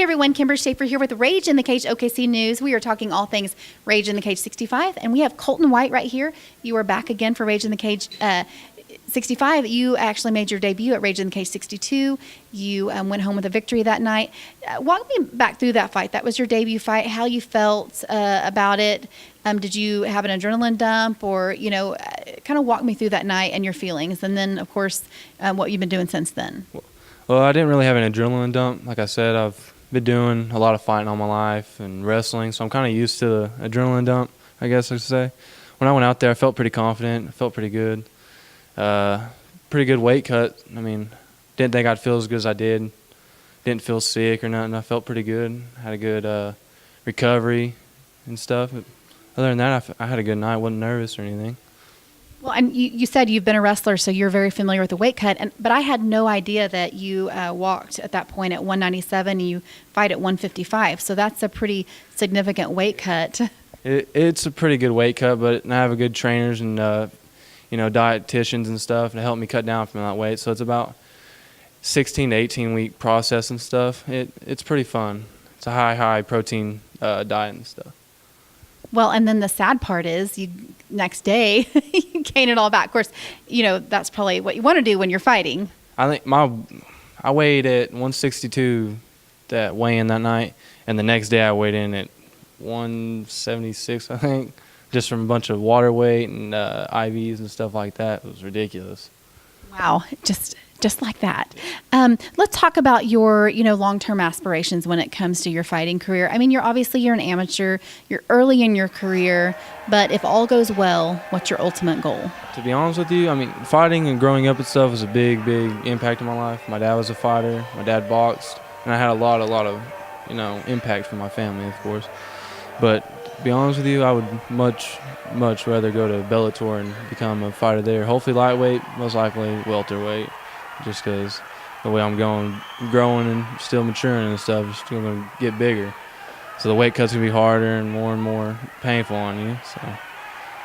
Hey everyone, Kimber Schaefer here with Rage in the Cage OKC News. We are talking all things Rage in the Cage 65, and we have Colton White right here. You are back again for Rage in the Cage 65. You actually made your debut at Rage in the Cage 62. You went home with a victory that night. Walk me back through that fight. That was your debut fight, how you felt about it. Did you have an adrenaline dump, or, kind of walk me through that night and your feelings, and then, of course, what you've been doing since then. Well, I didn't really have an adrenaline dump. Like I said, I've been doing a lot of fighting all my life and wrestling, so I'm kind of used to the adrenaline dump, I guess I should say. When I went out there, I felt pretty confident. I felt pretty good. Pretty good weight cut. I mean, didn't think I'd feel as good as I did. Didn't feel sick or nothing. I felt pretty good. Had a good recovery and stuff. But other than that, I had a good night. I wasn't nervous or anything. Well, and you said you've been a wrestler, so you're very familiar with the weight cut. But I had no idea that you walked at that point at 197 and you fight at 155. So that's a pretty significant weight cut. It's a pretty good weight cut, but I have a good trainers and dietitians and stuff to help me cut down from that weight. So it's about 16 to 18 week process and stuff. It's pretty fun. It's a high protein diet and stuff. Well, and then the sad part is next day you gain it all back. Of course, that's probably what you want to do when you're fighting. I think I weighed at 162 that weigh-in that night, and the next day I weighed in at 176, I think, just from a bunch of water weight and IVs and stuff like that. It was ridiculous. Wow, just like that. Let's talk about your, long-term aspirations when it comes to your fighting career. I mean, you're an amateur. You're early in your career, but if all goes well, what's your ultimate goal? To be honest with you, I mean, fighting and growing up and stuff was a big impact in my life. My dad was a fighter. My dad boxed, and I had a lot of, impact from my family, of course. But to be honest with you, I would much rather go to Bellator and become a fighter there. Hopefully lightweight, most likely welterweight, just because the way I'm growing and still maturing and stuff is still going to get bigger. So the weight cut's going to be harder and more painful on you. So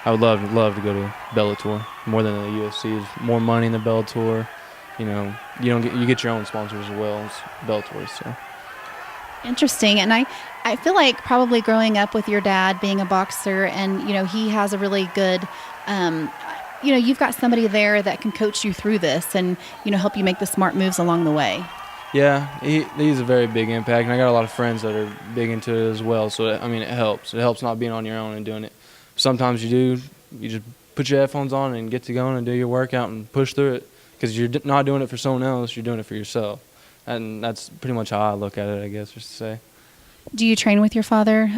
I would love to go to Bellator more than the UFC. There's more money in the Bellator. You get your own sponsors as well as Bellator. So. Interesting. And I feel like probably growing up with your dad being a boxer and, he has a really good, you've got somebody there that can coach you through this and, help you make the smart moves along the way. Yeah, he's a very big impact, and I got a lot of friends that are big into it as well. So, it helps. It helps not being on your own and doing it. Sometimes you just put your headphones on and get to going and do your workout and push through it, because you're not doing it for someone else, you're doing it for yourself. And that's pretty much how I look at it, I guess, just to say. Do you train with your father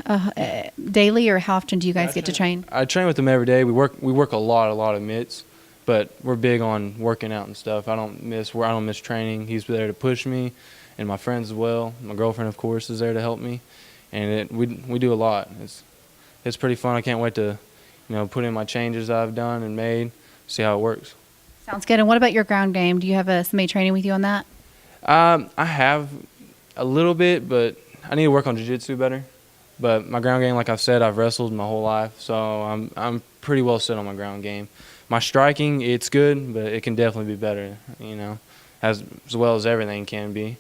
daily, or how often do you guys get to train? I train with him every day. We work a lot of mitts, but we're big on working out and stuff. I don't miss training. He's there to push me, and my friends as well. My girlfriend, of course, is there to help me, and we do a lot. It's pretty fun. I can't wait to put in my changes I've done and made, see how it works. Sounds good. And what about your ground game? Do you have somebody training with you on that? I have a little bit, but I need to work on jiu-jitsu better. But my ground game, like I've said, I've wrestled my whole life, so I'm pretty well set on my ground game. My striking, it's good, but it can definitely be better, as well as everything can be.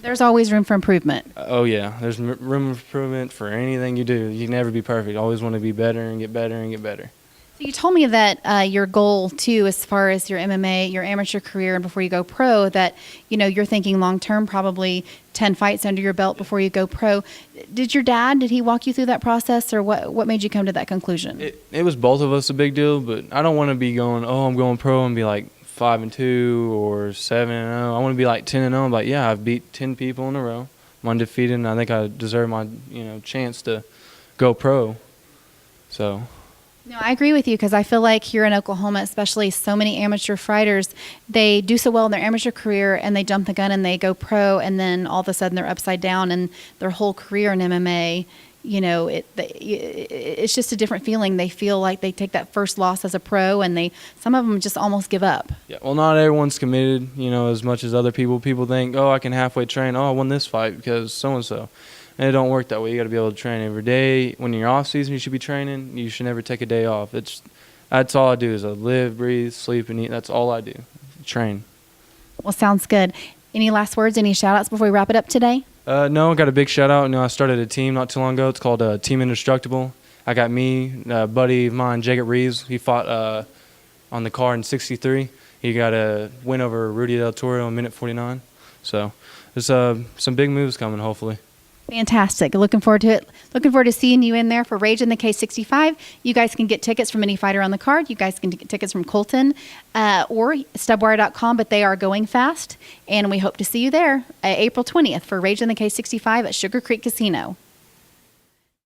There's always room for improvement. Oh, yeah. There's room for improvement for anything you do. You can never be perfect. You always want to be better and get better and get better. So you told me that your goal, too, as far as your MMA, your amateur career, and before you go pro, that, you're thinking long-term, probably 10 fights under your belt before you go pro. Did he walk you through that process, or what made you come to that conclusion? It was both of us a big deal, but I don't want to be going, I'm going pro and be like 5-2 or 7-0. I want to be like 10-0. I'm like, yeah, I've beat 10 people in a row. I'm undefeated, and I think I deserve my, chance to go pro. So. No, I agree with you, because I feel like here in Oklahoma, especially, so many amateur fighters, they do so well in their amateur career and they jump the gun and they go pro, and then all of a sudden they're upside down, and their whole career in MMA, it's just a different feeling. They feel like they take that first loss as a pro, and some of them just almost give up. Yeah, well, not everyone's committed, as much as other people. People think, I can halfway train. I won this fight because so-and-so. And it don't work that way. You got to be able to train every day. When you're off season, you should be training. You should never take a day off. That's all I do is I live, breathe, sleep, and eat. That's all I do. Train. Well, sounds good. Any last words, any shout outs before we wrap it up today? No, I got a big shout out. I started a team not too long ago. It's called Team Indestructible. I got me, a buddy of mine, Jacob Reeves. He fought on the card in 63. He got a win over Rudy Del Toro in minute 49. So there's some big moves coming, hopefully. Fantastic. Looking forward to it. Looking forward to seeing you in there for Rage in the Cage 65. You guys can get tickets from any fighter on the card. You guys can get tickets from Colton or stubwire.com, but they are going fast. And we hope to see you there April 20th for Rage in the Cage 65 at Sugar Creek Casino.